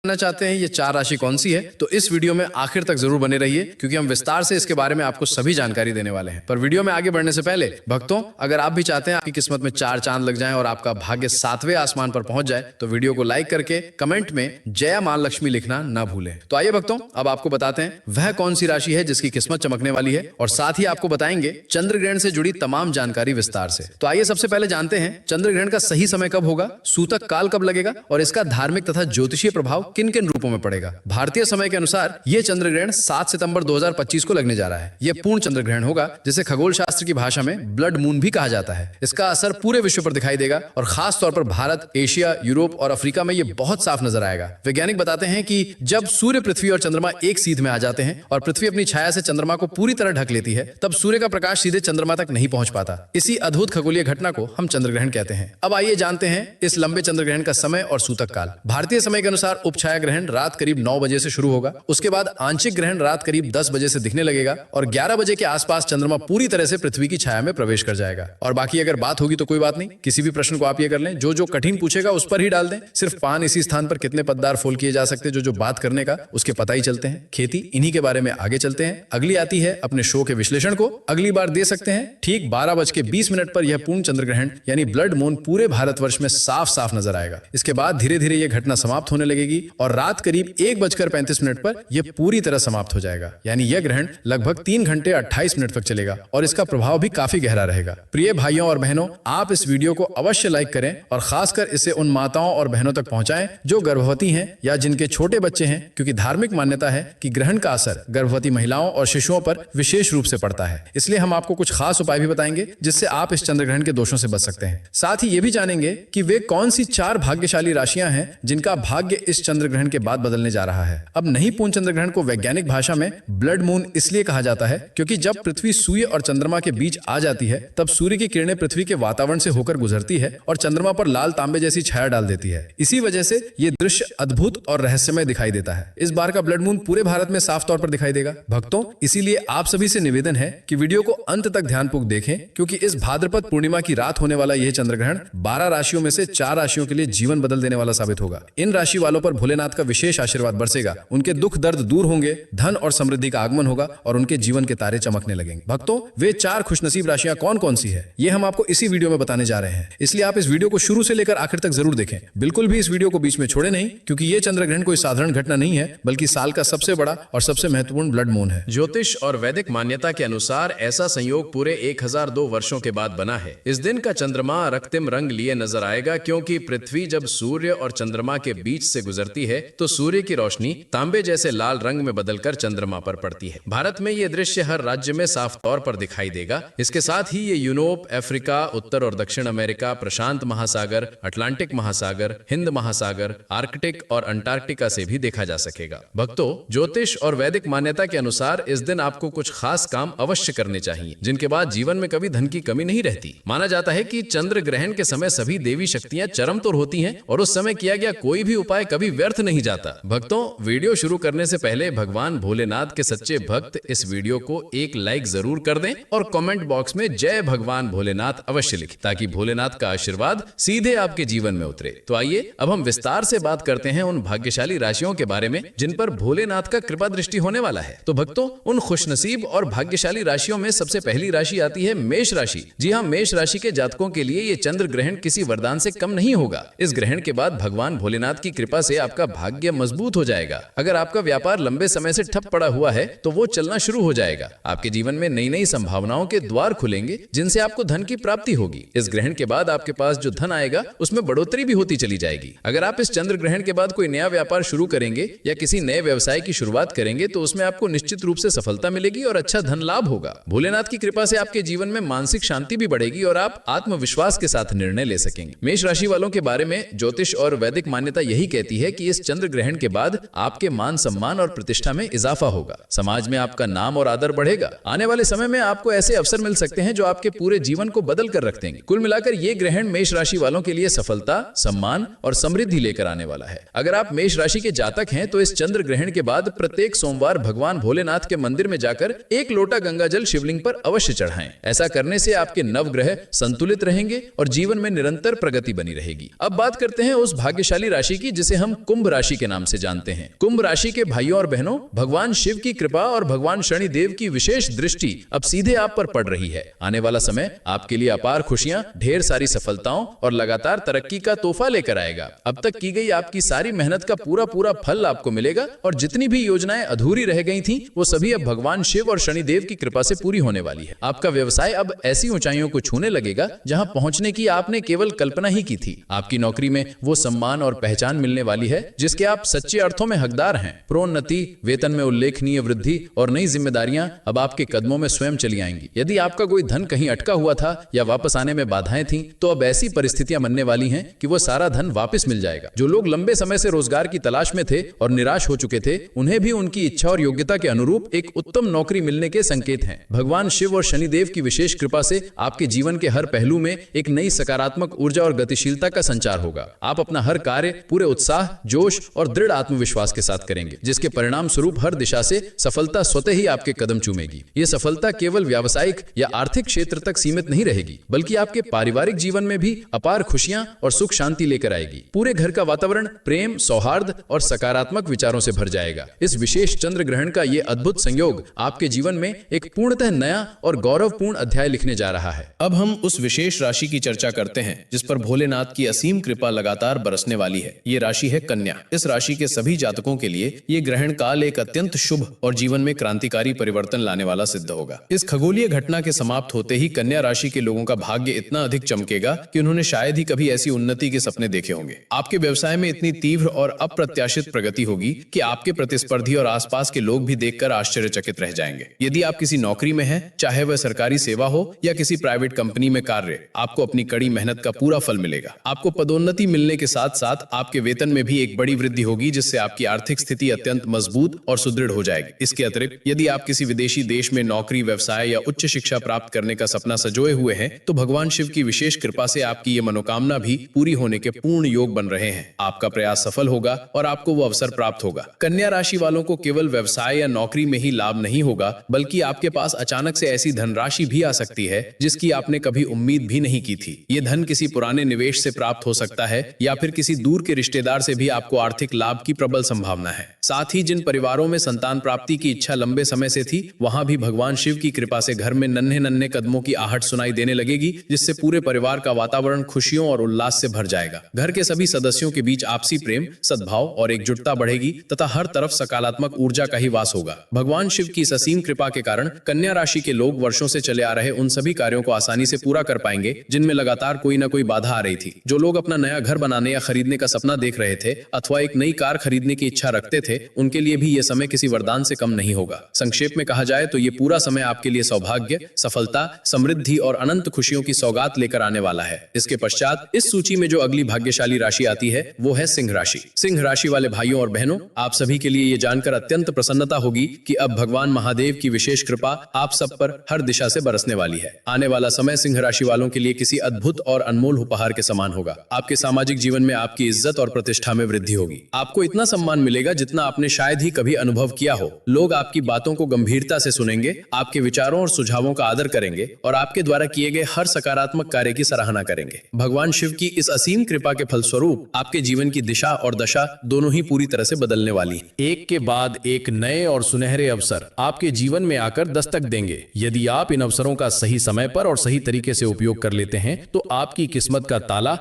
जानना चाहते हैं ये 4 राशि कौन सी है, तो इस वीडियो में आखिर तक जरूर बने रहिए क्योंकि हम विस्तार से इसके बारे में आपको सभी जानकारी देने वाले हैं। पर वीडियो में आगे बढ़ने से पहले भक्तों, अगर आप भी चाहते हैं आपकी किस्मत में 4 चांद लग जाएं और आपका भाग्य 7वें आसमान पर पहुंच जाए तो वीडियो को लाइक करके कमेंट में जय मां लक्ष्मी लिखना ना भूलें। तो आइए भक्तों, अब आपको बताते हैं वह कौन सी राशि है जिसकी किस्मत चमकने वाली है और साथ ही आपको बताएंगे चंद्र ग्रहण से जुड़ी तमाम जानकारी विस्तार से। तो आइए सबसे पहले जानते हैं चंद्र ग्रहण का सही समय कब होगा, सूतक काल कब लगेगा और इसका धार्मिक तथा ज्योतिषीय प्रभाव किन किन रूपों में पड़ेगा। भारतीय समय के अनुसार यह चंद्र ग्रहण 7 सितंबर 2025 को लगने जा रहा है। यह पूर्ण चंद्र ग्रहण होगा जिसे खगोल शास्त्र की भाषा में ब्लड मून भी कहा जाता है। इसका असर पूरे विश्व पर दिखाई देगा और खास तौर पर भारत, एशिया, यूरोप और अफ्रीका में यह बहुत साफ नजर आएगा। वैज्ञानिक बताते हैं कि जब सूर्य, पृथ्वी और चंद्रमा एक सीध में आ जाते हैं और पृथ्वी अपनी छाया से चंद्रमा को पूरी तरह ढक लेती है, तब सूर्य का प्रकाश सीधे चंद्रमा तक नहीं पहुंच पाता। इसी अद्भुत खगोलीय घटना को हम चंद्र ग्रहण कहते हैं। अब आइए जानते हैं इस लंबे चंद्र ग्रहण का समय और सूतक काल। भारतीय समय के अनुसार उपछाया ग्रहण रात करीब 9 बजे से शुरू होगा। उसके बाद आंशिक ग्रहण रात करीब 10 बजे से दिखने लगेगा और 11 बजे के आसपास चंद्रमा पूरी तरह से पृथ्वी की छाया में प्रवेश कर जाएगा। और बाकी अगर बात होगी तो कोई बात नहीं, किसी भी प्रश्न को आप ये कर लें, जो कठिन पूछेगा उस पर ही डाल दें। सिर्फ पान इसी स्थान पर कितने पददार फोल किए जा सकते, जो बात करने का उसके पता ही चलते हैं। खेती, इन्हीं के बारे में आगे चलते हैं। अगली आती है अपने शो के विश्लेषण को अगली बार दे सकते हैं ठीक 12:20 पर यह पूर्ण चंद्र ग्रहण यानी ब्लड मून पूरे भारतवर्ष में साफ साफ नजर आएगा। इसके बाद धीरे धीरे यह घटना समाप्त होने लगेगी और रात करीब 1:35 पर यह पूरी तरह समाप्त हो जाएगा। यानी यह ग्रहण लगभग 3 घंटे 28 मिनट तक चलेगा और इसका प्रभाव भी काफी गहरा रहेगा। प्रिय भाइयों और बहनों, आप इस वीडियो को अवश्य लाइक करें और खासकर इसे उन माताओं और बहनों तक पहुंचाएं जो गर्भवती हैं या जिनके छोटे बच्चे हैं, क्योंकि धार्मिक मान्यता है कि ग्रहण का असर गर्भवती महिलाओं और शिशुओं पर विशेष रूप से पड़ता है। इसलिए हम आपको कुछ खास उपाय भी बताएंगे जिससे आप इस चंद्र ग्रहण के दोषों से बच सकते हैं। साथ ही ये भी जानेंगे कि वे कौन सी 4 भाग्यशाली राशियां हैं जिनका भाग्य इस चंद्र ग्रहण के बाद बदलने जा रहा है। अब नहीं, पूर्ण चंद्र ग्रहण को वैज्ञानिक भाषा में ब्लड मून इसलिए कहा जाता है क्योंकि जब पृथ्वी सूर्य और चंद्रमा के बीच आ जाती है तब सूर्य की किरणें पृथ्वी के वातावरण से होकर गुजरती है और चंद्रमा पर लाल तांबे जैसी छाया डाल देती है। इसी वजह से यह दृश्य अद्भुत और रहस्यमय दिखाई देता है। इस बार का ब्लड मून पूरे भारत में साफ तौर पर दिखाई देगा भक्तों। इसीलिए आप सभी से निवेदन है कि वीडियो को अंत तक ध्यानपूर्वक देखें क्योंकि इस भाद्रपद पूर्णिमा की रात होने वाला यह चंद्र ग्रहण 12 राशियों में से 4 राशियों के लिए जीवन बदल देने वाला साबित होगा। इन राशि वालों पर भोलेनाथ का विशेष आशीर्वाद बरसेगा, उनके दुख दर्द दूर होंगे, धन और समृद्धि का आगमन होगा और उनके जीवन के तारे चमकने लगेंगे। भक्तों, वे 4 खुशनसीब राशियां कौन कौन सी है ये हम आपको इसी वीडियो में बताने जा रहे हैं। इसलिए आप इस वीडियो को शुरू से लेकर आखिर तक जरूर देखें। बिल्कुल भी इस वीडियो को बीच में छोड़े नहीं क्योंकि ये चंद्र ग्रहण कोई साधारण घटना नहीं है बल्कि साल का सबसे बड़ा और सबसे महत्वपूर्ण ब्लड मून है। ज्योतिष और वैदिक मान्यता के अनुसार ऐसा संयोग पूरे 1002 वर्षों के बाद बना है। इस दिन का चंद्रमा रक्तिम रंग लिए नजर आएगा क्योंकि पृथ्वी जब सूर्य और चंद्रमा के बीच से गुजरती है तो सूर्य की रोशनी तांबे जैसे लाल रंग में बदलकर चंद्रमा पर पड़ती है। भारत में यह दृश्य हर राज्य में साफ तौर पर दिखाई देगा। इसके साथ ही ये यूरोप, अफ्रीका, उत्तर और दक्षिण अमेरिका, प्रशांत महासागर, अटलांटिक महासागर, हिंद महासागर, आर्कटिक और अंटार्कटिका से भी देखा जा सकेगा। भक्तों, ज्योतिष और वैदिक मान्यता के अनुसार इस दिन आपको कुछ खास काम अवश्य करने चाहिए जिनके बाद जीवन में कभी धन की कमी नहीं रहती। माना जाता है कि चंद्र ग्रहण के समय सभी देवी शक्तियां चरम तोड़ होती हैं और उस समय किया गया कोई भी उपाय कभी व्यर्थ नहीं जाता। भक्तों, वीडियो शुरू करने से पहले भगवान भोलेनाथ के सच्चे भक्त इस वीडियो को एक लाइक जरूर कर दें और कमेंट बॉक्स में जय भगवान भोलेनाथ अवश्य लिखें ताकि भोलेनाथ का आशीर्वाद सीधे आपके जीवन में उतरे। तो आइए अब हम विस्तार से बात करते हैं उन भाग्यशाली राशियों के बारे में जिन पर भोलेनाथ का कृपा दृष्टि होने वाला है। तो भक्तों, उन खुशनसीब और भाग्यशाली राशियों में सबसे पहली राशि आती है मेष राशि। जी हाँ, मेष राशि के जातकों के लिए ये चंद्र ग्रहण किसी वरदान से कम नहीं होगा। इस ग्रहण के बाद भगवान भोलेनाथ की कृपा से आपका भाग्य मजबूत हो जाएगा। अगर आपका व्यापार लंबे समय से ठप पड़ा हुआ है तो वो चलना शुरू हो जाएगा। आपके जीवन में नई नई संभावनाओं के द्वार खुलेंगे जिनसे आपको धन की प्राप्ति होगी। इस ग्रहण के बाद आपके पास जो धन आएगा उसमें बढ़ोतरी भी होती चली जाएगी। अगर आप इस चंद्र ग्रहण के बाद कोई नया व्यापार शुरू करेंगे या किसी नए व्यवसाय की शुरुआत करेंगे तो उसमें आपको निश्चित रूप से सफलता मिलेगी और अच्छा धन लाभ होगा। भोलेनाथ की कृपा से आपके जीवन में मानसिक शांति भी बढ़ेगी और आप आत्मविश्वास के साथ निर्णय ले सकेंगे। मेष राशि वालों के बारे में ज्योतिष और वैदिक मान्यता यही कहती है कि इस चंद्र ग्रहण के बाद आपके मान सम्मान और प्रतिष्ठा में इजाफा होगा। समाज में आपका नाम और आदर बढ़ेगा। आने वाले समय में आपको ऐसे अवसर मिल सकते हैं जो आपके पूरे जीवन को बदल कर रख देंगे। कुल मिलाकर ये ग्रहण मेष राशि वालों के लिए सफलता, सम्मान और समृद्धि लेकर आने वाला है। अगर आप मेष राशि के जातक हैं तो इस चंद्र ग्रहण के बाद प्रत्येक सोमवार भगवान भोलेनाथ के मंदिर में जाकर 1 लोटा गंगा जल शिवलिंग पर अवश्य चढ़ाएं। ऐसा करने से आपके नवग्रह संतुलित रहेंगे और जीवन में निरंतर प्रगति बनी रहेगी। अब बात करते हैं उस भाग्यशाली राशि की जिसे हम कुंभ राशि के नाम से जानते हैं। कुंभ राशि के भाइयों और बहनों, भगवान शिव की कृपा और भगवान शनिदेव की विशेष दृष्टि अब सीधे आप पर पड़ रही है। आने वाला समय आपके लिए अपार खुशियां, ढेर सारी सफलताओं और लगातार तरक्की का तोहफा लेकर आएगा। अब तक की गई आपकी सारी मेहनत का पूरा फल आपको मिलेगा और जितनी भी योजनाएं अधूरी रह गई थी वो सभी अब भगवान शिव और शनिदेव की कृपा से पूरी होने वाली है। आपका व्यवसाय अब ऐसी ऊंचाइयों को छूने लगेगा जहां पहुंचने की आपने केवल कल्पना ही की थी। आपकी नौकरी में वो सम्मान और पहचान मिलने वाली है जिसके आप सच्चे अर्थों में हकदार हैं। प्रोन्नति, वेतन में उल्लेखनीय वृद्धि और नई जिम्मेदारियां अब आपके कदमों में स्वयं चली आएंगी। यदि आपका कोई धन कहीं अटका हुआ था या वापस आने में बाधाएं थीं, तो अब ऐसी परिस्थितियां बनने वाली हैं कि वो सारा धन वापस मिल जाएगा। जो लोग लंबे समय से रोजगार की तलाश में थे और निराश हो चुके थे, उन्हें भी उनकी इच्छा और योग्यता के अनुरूप एक उत्तम नौकरी मिलने के संकेत हैं। भगवान शिव और शनिदेव की विशेष कृपा से आपके जीवन के हर पहलू में एक नई सकारात्मक ऊर्जा और गतिशीलता का संचार होगा। आप अपना हर कार्य पूरे उत्साह, जोश और दृढ़ आत्मविश्वास के साथ करेंगे, जिसके परिणाम स्वरूप हर दिशा से सफलता स्वतः ही आपके कदम चूमेगी। ये सफलता केवल व्यावसायिक या आर्थिक क्षेत्र तक सीमित नहीं रहेगी, बल्कि आपके पारिवारिक जीवन में भी अपार खुशियां और सुख शांति लेकर आएगी। पूरे घर का वातावरण प्रेम, सौहार्द और सकारात्मक विचारों से भर जाएगा। इस विशेष चंद्र ग्रहण का ये अद्भुत संयोग आपके जीवन में एक पूर्णतः नया और गौरवपूर्ण अध्याय लिखने जा रहा है। अब हम उस विशेष राशि की चर्चा करते हैं जिस पर भोलेनाथ की असीम कृपा लगातार बरसने वाली है। ये राशि है कन्या। इस राशि के सभी जातकों के लिए ये ग्रहण काल एक अत्यंत शुभ और जीवन में क्रांतिकारी परिवर्तन लाने वाला सिद्ध होगा। इस खगोलीय घटना के समाप्त होते ही कन्या राशि के लोगों का भाग्य इतना अधिक चमकेगा कि उन्होंने शायद ही कभी ऐसी उन्नति के सपने देखे होंगे। आपके व्यवसाय में इतनी तीव्र और अप्रत्याशित प्रगति होगी कि आपके प्रतिस्पर्धी और आसपास के लोग भी देखकर आश्चर्यचकित रह जाएंगे। यदि आप किसी नौकरी में हैं, चाहे वह सरकारी सेवा हो या किसी प्राइवेट कंपनी में कार्य, आपको अपनी कड़ी मेहनत का पूरा फल मिलेगा। आपको पदोन्नति मिलने के साथ साथ आपके वेतन में भी एक बड़ी वृद्धि होगी, जिससे आपकी आर्थिक स्थिति अत्यंत मजबूत और सुदृढ़ हो जाएगी। इसके अतिरिक्त यदि आप किसी विदेशी देश में नौकरी, व्यवसाय या उच्च शिक्षा प्राप्त करने का सपना संजोए हुए हैं, तो भगवान शिव की विशेष कृपा से आपकी ये मनोकामना भी पूरी होने के पूर्ण योग बन रहे हैं। आपका प्रयास सफल होगा और आपको वो अवसर प्राप्त होगा। कन्या राशि वालों को केवल व्यवसाय या नौकरी में ही लाभ नहीं होगा, बल्कि आपके पास अचानक से ऐसी धनराशि भी आ सकती है जिसकी आपने कभी उम्मीद भी नहीं की थी। ये धन किसी पुराने निवेश से प्राप्त हो सकता है या फिर किसी दूर के रिश्तेदार से भी आपको आर्थिक लाभ की प्रबल संभावना है। साथ ही जिन परिवारों में संतान प्राप्ति की इच्छा लंबे समय से थी, वहां भी भगवान शिव की कृपा से घर में नन्हे नन्हे कदमों की आहट सुनाई देने लगेगी, जिससे पूरे परिवार का वातावरण खुशियों और उल्लास से भर जाएगा। घर के सभी सदस्यों के बीच आपसी प्रेम, सद्भाव और एकजुटता बढ़ेगी तथा हर तरफ सकारात्मक ऊर्जा का ही वास होगा। भगवान शिव की इस असीम कृपा के कारण कन्या राशि के लोग वर्षों से चले आ रहे उन सभी कार्यों को आसानी से पूरा कर पाएंगे जिनमें लगातार कोई ना कोई बाधा आ रही थी। जो लोग अपना नया घर बनाने या खरीदने का सपना देख रहे थे अथवा एक नई कार खरीदने की इच्छा रखते थे, उनके लिए भी यह समय किसी वरदान से कम नहीं होगा। संक्षेप में कहा जाए तो ये पूरा समय आपके लिए सौभाग्य, सफलता, समृद्धि और अनंत खुशियों की सौगात लेकर आने वाला है। इसके पश्चात इस सूची में जो अगली भाग्यशाली राशि आती है वो है सिंह राशि। सिंह राशि वाले भाइयों और बहनों, आप सभी के लिए ये जानकर अत्यंत प्रसन्नता होगी कि अब भगवान महादेव की विशेष कृपा आप सब पर हर दिशा से बरसने वाली है। आने वाला समय सिंह राशि वालों के लिए किसी अद्भुत और अनमोल उपहार के समान होगा। आपके सामाजिक जीवन में आपकी इज्जत और प्रतिष्ठा में वृद्धि होगी। आपको इतना सम्मान मिलेगा जितना आपने शायद ही कभी अनुभव किया हो। लोग आपकी बातों को गंभीरता से सुनेंगे, आपके विचारों और सुझावों का आदर करेंगे और आपके द्वारा किए गए हर सकारात्मक कार्य की सराहना करेंगे। भगवान शिव की इस असीम कृपा के फलस्वरूप आपके जीवन की दिशा और दशा दोनों ही पूरी तरह से बदलने वाली है। एक के बाद एक नए और सुनहरे अवसर आपके जीवन में आकर दस्तक देंगे। यदि आप इन अवसरों का सही समय पर और सही तरीके से उपयोग कर लेते हैं तो आपकी किस्मत का ताला